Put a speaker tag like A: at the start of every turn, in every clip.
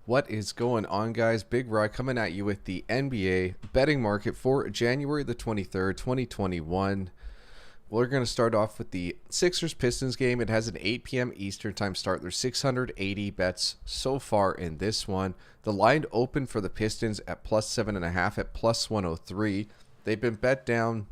A: What is going on, guys? Big Rod coming at you with the NBA betting market for January the 23rd, 2021. We're going to start off with the Sixers-Pistons game. It has an 8 p.m. Eastern time start. There's 680 bets so far in this one. The line opened for the Pistons at plus 7.5 at plus 103. They've been bet down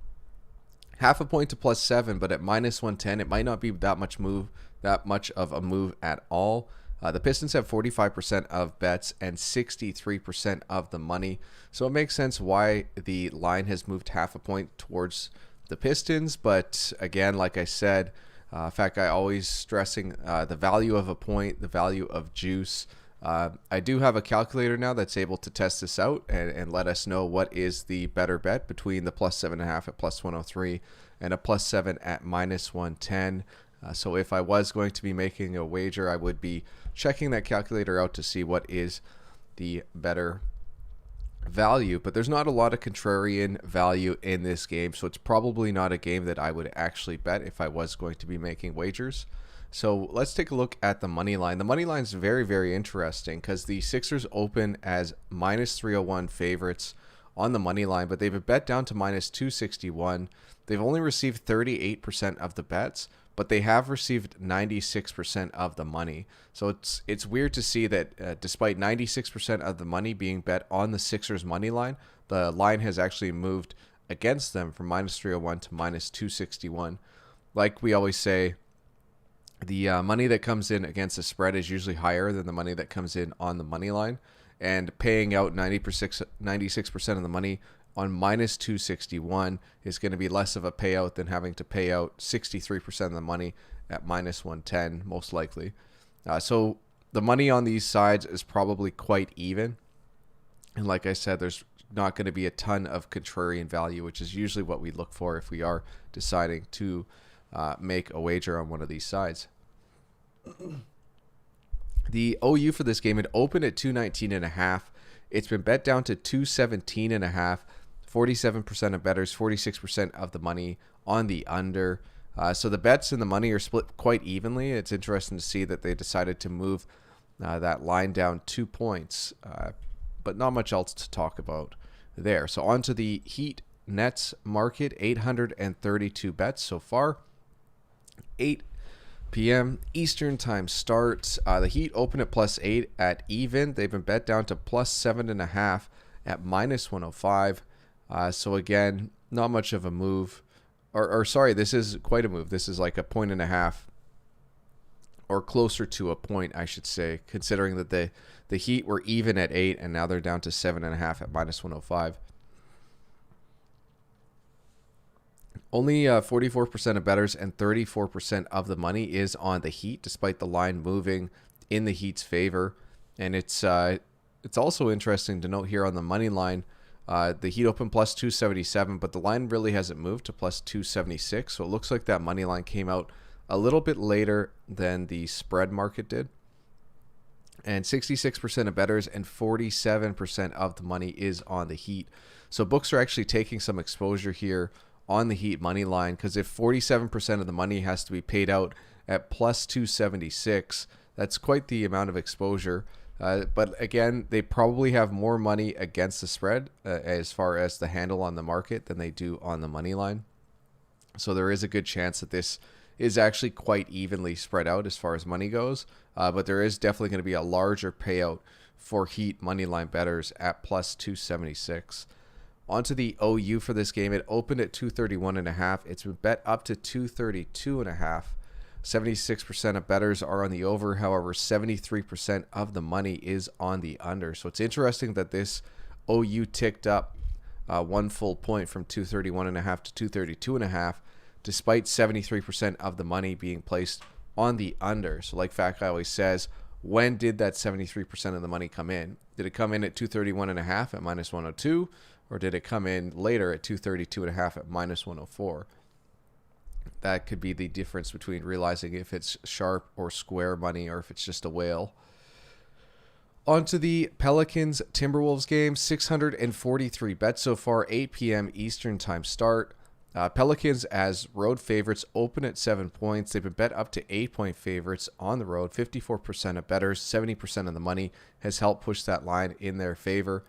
A: half a point to plus 7, but at minus 110, it might not be that much of a move at all. The Pistons have 45% of bets and 63% of the money. So it makes sense why the line has moved half a point towards the Pistons. But again, like I said, in fact, I always stressing the value of a point, the value of juice. I do have a calculator now that's able to test this out and let us know what is the better bet between the plus 7.5 at plus 103 and a plus 7 at minus 110. So if I was going to be making a wager, I would be checking that calculator out to see what is the better value. But there's not a lot of contrarian value in this game, so it's probably not a game that I would actually bet if I was going to be making wagers. So let's take a look at the money line. The money line is very, very interesting because the Sixers open as minus 301 favorites on the money line, but they've been bet down to minus 261. They've only received 38% of the bets, but they have received 96% of the money. So it's weird to see that despite 96% of the money being bet on the Sixers money line, the line has actually moved against them from minus 301 to minus 261. Like we always say, the money that comes in against the spread is usually higher than the money that comes in on the money line, and paying out 96% of the money on minus 261 is going to be less of a payout than having to pay out 63% of the money at minus 110, most likely. So the money on these sides is probably quite even. And like I said, there's not going to be a ton of contrarian value, which is usually what we look for if we are deciding to make a wager on one of these sides. The OU for this game, it opened at 219.5. It's been bet down to 217.5. 47% of bettors, 46% of the money on the under. So the bets and the money are split quite evenly. It's interesting to see that they decided to move that line down 2 points, but not much else to talk about there. So on to the Heat Nets market, 832 bets so far. 8 p.m. Eastern time start. The Heat open at plus 8 at even. They've been bet down to plus 7.5 at minus 105. So again, not much of a move. Or sorry, this is quite a move. This is like a 1.5 or closer to a point, I should say, considering that the Heat were even at 8 and now they're down to 7.5 at minus 105. Only 44% of bettors and 34% of the money is on the Heat, despite the line moving in the Heat's favor. And it's also interesting to note here on the money line, the Heat open plus 277, but the line really hasn't moved to plus 276. So it looks like that money line came out a little bit later than the spread market did. And 66% of bettors and 47% of the money is on the Heat. So books are actually taking some exposure here on the Heat money line, because if 47% of the money has to be paid out at plus 276, that's quite the amount of exposure. But again, they probably have more money against the spread as far as the handle on the market than they do on the money line. So there is a good chance that this is actually quite evenly spread out as far as money goes. But there is definitely going to be a larger payout for Heat money line bettors at plus 276. Onto the OU for this game. It opened at 231.5. It's been bet up to 232.5. 76% of bettors are on the over. However, 73% of the money is on the under. So it's interesting that this OU ticked up 1 full point from 231.5 to 232.5, despite 73% of the money being placed on the under. So like Fat Guy always says, when did that 73% of the money come in? Did it come in at 231.5 at minus 102? Or did it come in later at 232.5 at minus 104? That could be the difference between realizing if it's sharp or square money or if it's just a whale. On to the Pelicans Timberwolves game. 643 bets so far. 8 p.m. Eastern time start. Pelicans as road favorites open at 7 points. They've been bet up to 8-point favorites on the road. 54% of bettors, 70% of the money has helped push that line in their favor.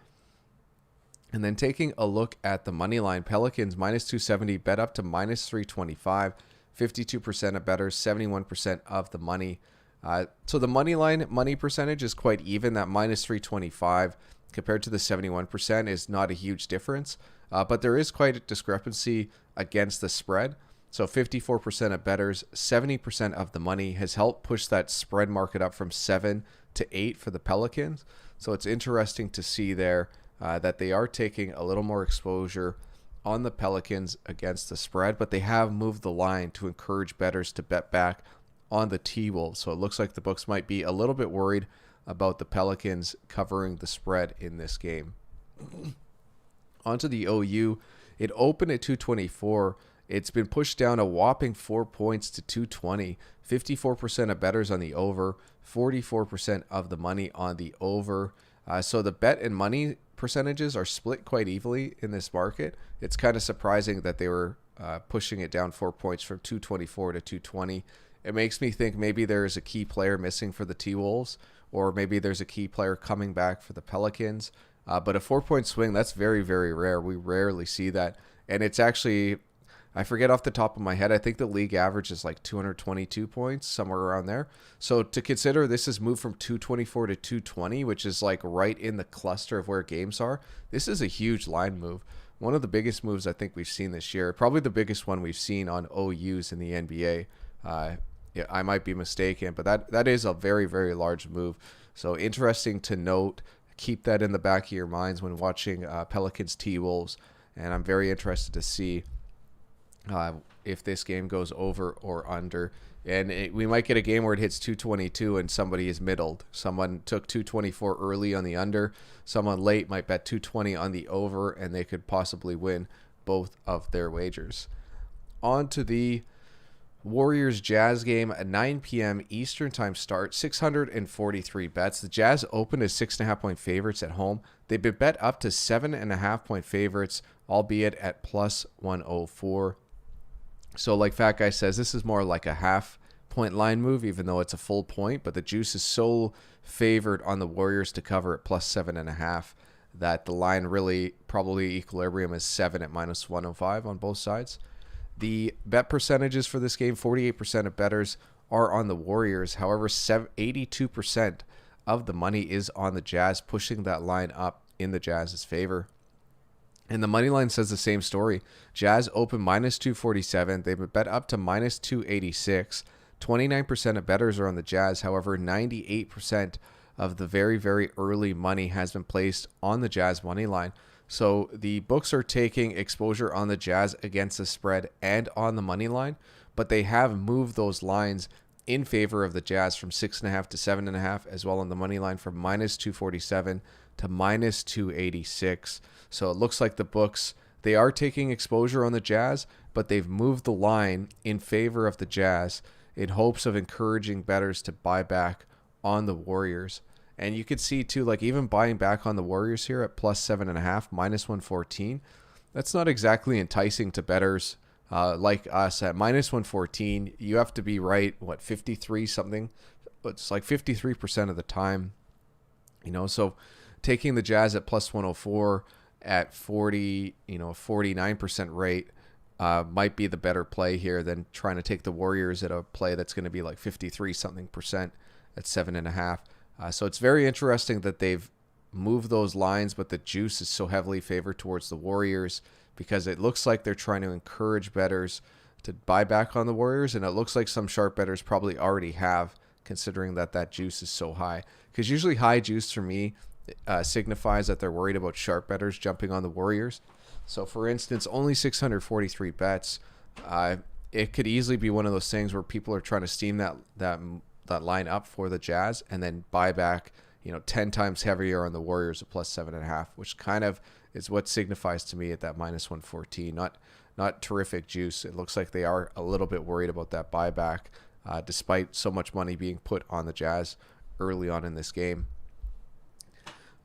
A: And then taking a look at the money line, Pelicans minus 270 bet up to minus 325. 52% of bettors, 71% of the money. So the money line money percentage is quite even. That minus 325 compared to the 71% is not a huge difference. But there is quite a discrepancy against the spread. So 54% of bettors, 70% of the money has helped push that spread market up from 7 to 8 for the Pelicans. So it's interesting to see there that they are taking a little more exposure on the Pelicans against the spread, but they have moved the line to encourage bettors to bet back on the T-Wolves. So it looks like the books might be a little bit worried about the Pelicans covering the spread in this game. Onto the OU, it opened at 224. It's been pushed down a whopping 4 points to 220. 54% of bettors on the over, 44% of the money on the over. So the bet and money percentages are split quite evenly in this market. It's kind of surprising that they were pushing it down 4 points from 224 to 220. It makes me think maybe there is a key player missing for the T-Wolves, or maybe there's a key player coming back for the Pelicans. But a 4-point swing, that's very, very rare. We rarely see that. And it's actually, I forget off the top of my head, I think the league average is like 222 points, somewhere around there. So to consider this has moved from 224 to 220, which is like right in the cluster of where games are, this is a huge line move. One of the biggest moves I think we've seen this year, probably the biggest one we've seen on OUs in the NBA. Yeah, I might be mistaken, but that is a very, very large move. So interesting to note. Keep that in the back of your minds when watching Pelicans T-Wolves. And I'm very interested to see if this game goes over or under. And we might get a game where it hits 222 and somebody is middled. Someone took 224 early on the under. Someone late might bet 220 on the over, and they could possibly win both of their wagers. On to the Warriors Jazz game, a 9 p.m. Eastern time start, 643 bets. The Jazz opened as 6.5-point favorites at home. They've been bet up to 7.5-point favorites, albeit at plus 104. So like Fat Guy says, this is more like a half-point line move, even though it's a full point. But the juice is so favored on the Warriors to cover at plus 7.5 that the line really probably equilibrium is 7 at minus 105 on both sides. The bet percentages for this game, 48% of bettors are on the Warriors. However, 82% of the money is on the Jazz, pushing that line up in the Jazz's favor. And the money line says the same story. Jazz open minus 247. They've been bet up to minus 286. 29% of bettors are on the Jazz. However, 98% of the very, very early money has been placed on the Jazz money line. So the books are taking exposure on the Jazz against the spread and on the money line, but they have moved those lines in favor of the Jazz from 6.5 to 7.5, as well on the money line from minus 247 to minus 286. So it looks like the books, they are taking exposure on the Jazz, but they've moved the line in favor of the Jazz in hopes of encouraging bettors to buy back on the Warriors. And you could see too, like even buying back on the Warriors here at plus 7.5, minus 114, that's not exactly enticing to bettors like us. At minus 114, you have to be right, 53 something? It's like 53% of the time, so taking the Jazz at plus 104 at 49% rate might be the better play here than trying to take the Warriors at a play that's going to be like 53 something percent at 7.5. So it's very interesting that they've moved those lines, but the juice is so heavily favored towards the Warriors because it looks like they're trying to encourage bettors to buy back on the Warriors, and it looks like some sharp bettors probably already have, considering that juice is so high. Because usually high juice for me signifies that they're worried about sharp bettors jumping on the Warriors. So for instance, only 643 bets. It could easily be one of those things where people are trying to steam that line up for the Jazz and then buy back 10 times heavier on the Warriors at plus 7.5, which kind of is what signifies to me at that minus 114. Not terrific juice. It looks like they are a little bit worried about that buyback despite so much money being put on the Jazz early on in this game.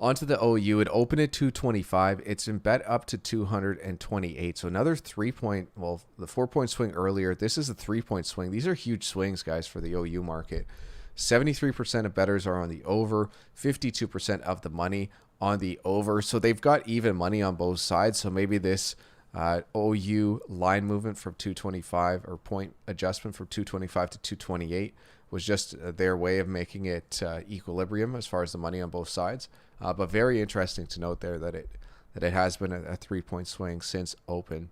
A: Onto the OU, it opened at 225. It's been bet up to 228. So another 3-point, well, the 4-point swing earlier. This is a 3-point swing. These are huge swings, guys, for the OU market. 73% of bettors are on the over, 52% of the money on the over. So they've got even money on both sides. So maybe this OU line movement from 225 or point adjustment from 225 to 228 was just their way of making it equilibrium as far as the money on both sides. But very interesting to note there that it has been a 3-point swing since open.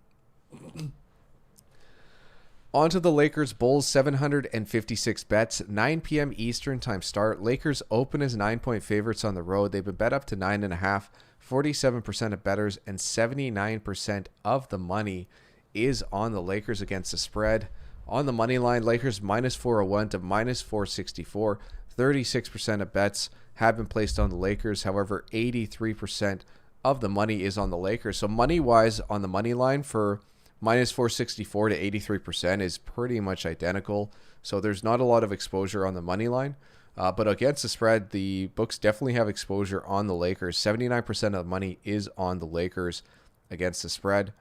A: On to the Lakers Bulls, 756 bets, 9 p.m. Eastern time start. Lakers open as 9-point favorites on the road. They've been bet up to 9.5. 47% of bettors and 79% of the money is on the Lakers against the spread. On the money line, Lakers minus 401 to minus 464. 36% of bets have been placed on the Lakers. However, 83% of the money is on the Lakers. So money-wise on the money line for minus 464 to 83% is pretty much identical. So there's not a lot of exposure on the money line. But against the spread, the books definitely have exposure on the Lakers. 79% of the money is on the Lakers against the spread.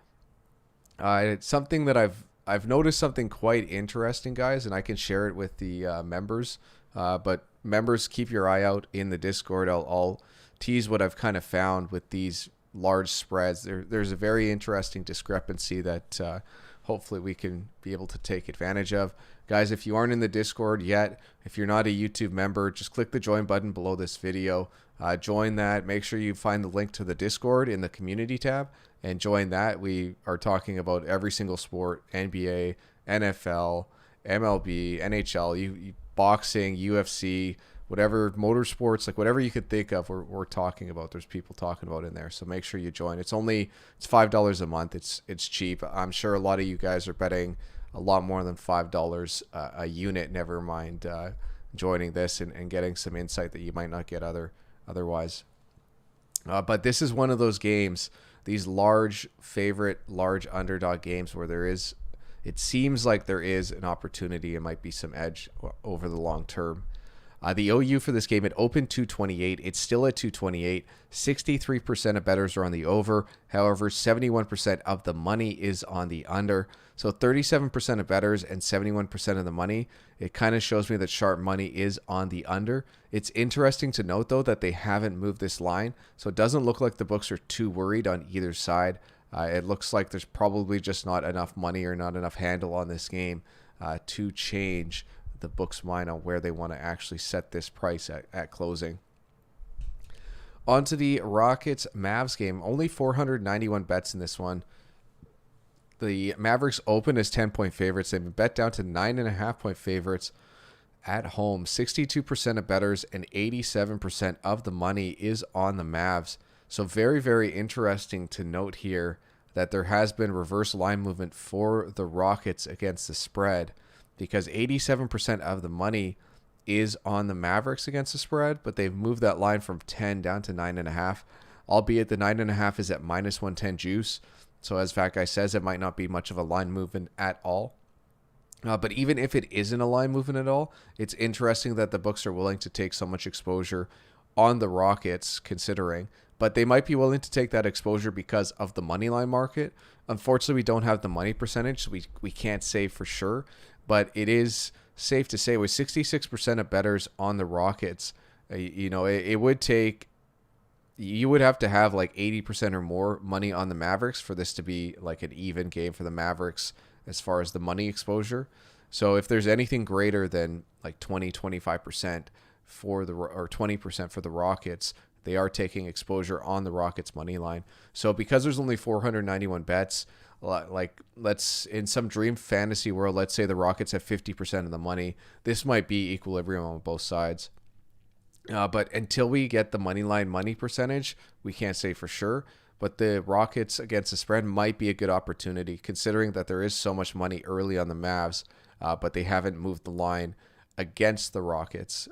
A: It's something that I've noticed something quite interesting, guys, and I can share it with the members. But members, keep your eye out in the Discord. I'll tease what I've kind of found with these large spreads. There's a very interesting discrepancy that hopefully we can be able to take advantage of. Guys, if you aren't in the Discord yet, if you're not a YouTube member, just click the join button below this video. Join that. Make sure you find the link to the Discord in the community tab and join that. We are talking about every single sport: NBA, NFL, MLB, NHL, boxing, UFC, whatever, motorsports, like whatever you could think of, we're talking about. There's people talking about in there. So make sure you join. It's $5 a month. It's cheap. I'm sure a lot of you guys are betting a lot more than $5 a unit, never mind joining this and getting some insight that you might not get otherwise. But this is one of those games, these large underdog games where it seems like there is an opportunity. It might be some edge over the long term. The OU for this game, it opened 228. It's still at 228. 63% of bettors are on the over. However, 71% of the money is on the under. So 37% of bettors and 71% of the money. It kind of shows me that sharp money is on the under. It's interesting to note, though, that they haven't moved this line. So it doesn't look like the books are too worried on either side. It looks like there's probably just not enough money or not enough handle on this game to change the book's mind on where they want to actually set this price at closing. On to the Rockets-Mavs game. Only 491 bets in this one. The Mavericks open as 10-point favorites. They've been bet down to 9.5-point favorites at home. 62% of bettors and 87% of the money is on the Mavs. So very, very interesting to note here that there has been reverse line movement for the Rockets against the spread, because 87% of the money is on the Mavericks against the spread, but they've moved that line from 10 down to 9.5, albeit the 9.5 is at minus 110 juice. So as Fat Guy says, it might not be much of a line movement at all. But even if it isn't a line movement at all, it's interesting that the books are willing to take so much exposure on the Rockets, considering. But they might be willing to take that exposure because of the money line market. Unfortunately, we don't have the money percentage, so we can't say for sure. But it is safe to say with 66% of bettors on the Rockets, it would take, you would have to have like 80% or more money on the Mavericks for this to be like an even game for the Mavericks as far as the money exposure. So if there's anything greater than like 25% or 20% for the Rockets, they are taking exposure on the Rockets money line. So because there's only 491 bets, like let's, in some dream fantasy world, let's say the Rockets have 50% of the money. This might be equilibrium on both sides. But until we get the money line money percentage, we can't say for sure. But the Rockets against the spread might be a good opportunity, considering that there is so much money early on the Mavs, but they haven't moved the line against the Rockets.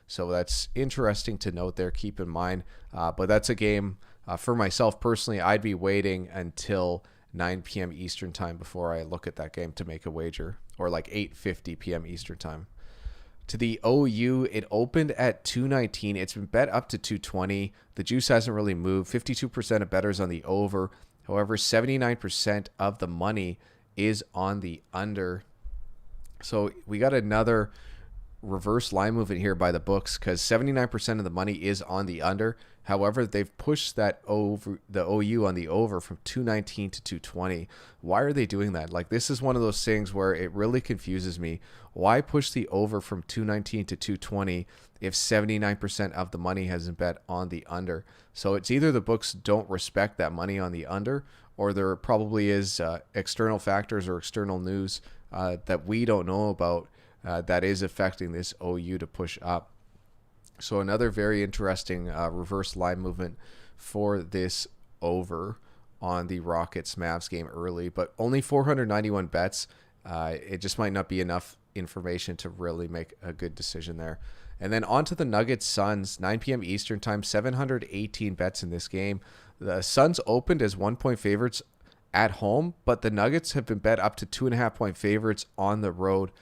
A: So that's interesting to note there. Keep in mind. But that's a game for myself personally. I'd be waiting until 9 p.m. Eastern time before I look at that game to make a wager, or like 8:50 p.m. Eastern time. To the OU, it opened at 219. It's been bet up to 220. The juice hasn't really moved. 52% of bettors on the over. However, 79% of the money is on the under. So we got another reverse line movement here by the books because 79% of the money is on the under. However, they've pushed that over the OU on the over from 219 to 220. Why are they doing that? Like, this is one of those things where it really confuses me. Why push the over from 219 to 220 if 79% of the money hasn't bet on the under? So it's either the books don't respect that money on the under, or there probably is external factors or external news that we don't know about that is affecting this OU to push up. So another very interesting reverse line movement for this over on the Rockets Mavs game early, but only 491 bets. It just might not be enough information to really make a good decision there. And then on to the Nuggets Suns, 9 p.m. Eastern time, 718 bets in this game. The Suns opened as 1-point favorites at home, but the Nuggets have been bet up to 2.5-point favorites on the road.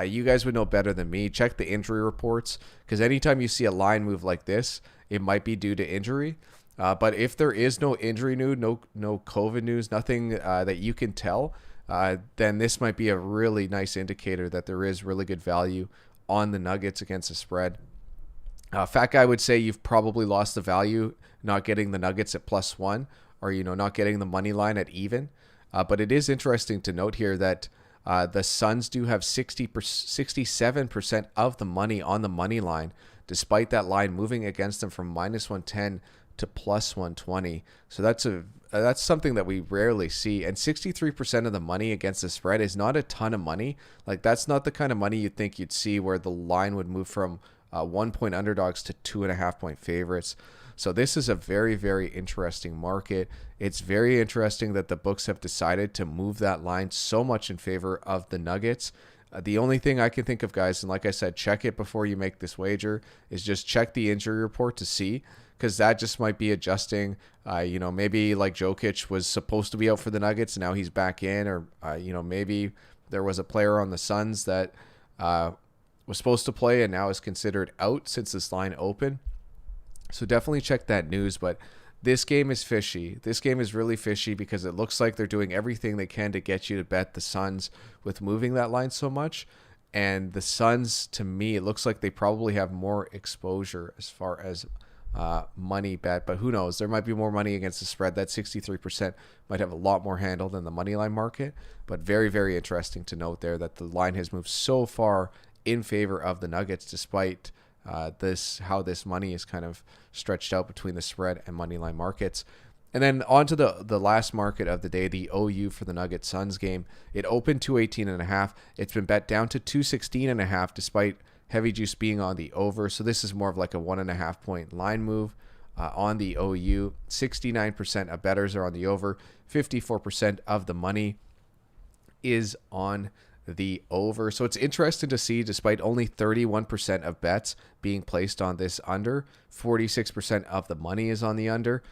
A: You guys would know better than me. Check the injury reports, because anytime you see a line move like this, it might be due to injury. But if there is no injury news, no COVID news, nothing that you can tell, then this might be a really nice indicator that there is really good value on the Nuggets against the spread. Fat Guy would say you've probably lost the value not getting the Nuggets at +1, or not getting the money line at even. But it is interesting to note here that the Suns do have 67% of the money on the money line, despite that line moving against them from -110 to +120. So that's something that we rarely see. And 63% of the money against the spread is not a ton of money. Like, that's not the kind of money you'd think you'd see where the line would move from 1-point underdogs to 2.5-point favorites. So this is a very, very interesting market. It's very interesting that the books have decided to move that line so much in favor of the Nuggets. The only thing I can think of, guys, and like I said, check it before you make this wager, is just check the injury report to see, because that just might be adjusting. Maybe like Jokic was supposed to be out for the Nuggets, and now he's back in, or maybe there was a player on the Suns that was supposed to play and now is considered out since this line opened. So definitely check that news. But this game is fishy. This game is really fishy because it looks like they're doing everything they can to get you to bet the Suns with moving that line so much. And the Suns, to me, it looks like they probably have more exposure as far as money bet. But who knows? There might be more money against the spread. That 63% might have a lot more handle than the money line market. But very, very interesting to note there that the line has moved so far in favor of the Nuggets, despite how this money is kind of stretched out between the spread and money line markets. And then on to the last market of the day, the OU for the Nuggets Suns game. It opened 218.5. It's been bet down to 216.5 despite heavy juice being on the over. So this is more of like a 1.5-point line move on the OU. 69% of bettors are on the over. 54% of the money is on the over. So it's interesting to see, despite only 31% of bets being placed on this under, 46% of the money is on the under.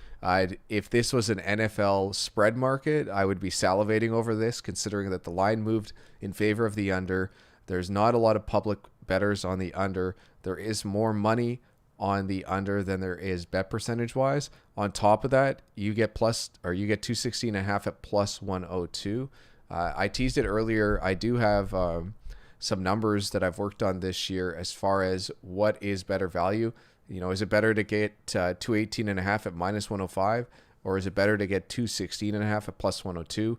A: If this was an NFL spread market, I would be salivating over this, considering that the line moved in favor of the under. There's not a lot of public bettors on the under. There is more money on the under than there is bet percentage wise. On top of that, you get 216.5 at +102. I teased it earlier. I do have some numbers that I've worked on this year as far as what is better value. Is it better to get 218.5 at -105, or is it better to get 216.5 at +102?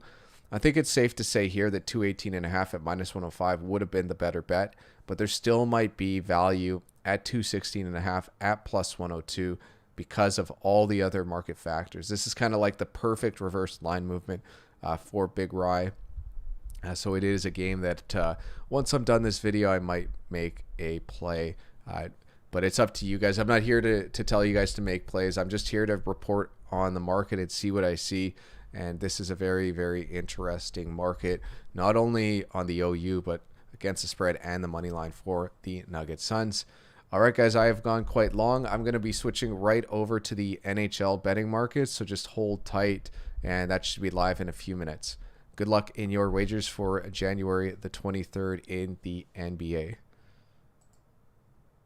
A: I think it's safe to say here that 218.5 at -105 would have been the better bet, but there still might be value at 216.5 at +102 because of all the other market factors. This is kind of like the perfect reverse line movement for Big Rye. So it is a game that once I'm done this video, I might make a play. But it's up to you guys. I'm not here to tell you guys to make plays. I'm just here to report on the market and see what I see. And this is a very, very interesting market, not only on the OU, but against the spread and the money line for the Nuggets Suns. All right, guys, I have gone quite long. I'm going to be switching right over to the NHL betting market, so just hold tight, and that should be live in a few minutes. Good luck in your wagers for January the 23rd in the NBA.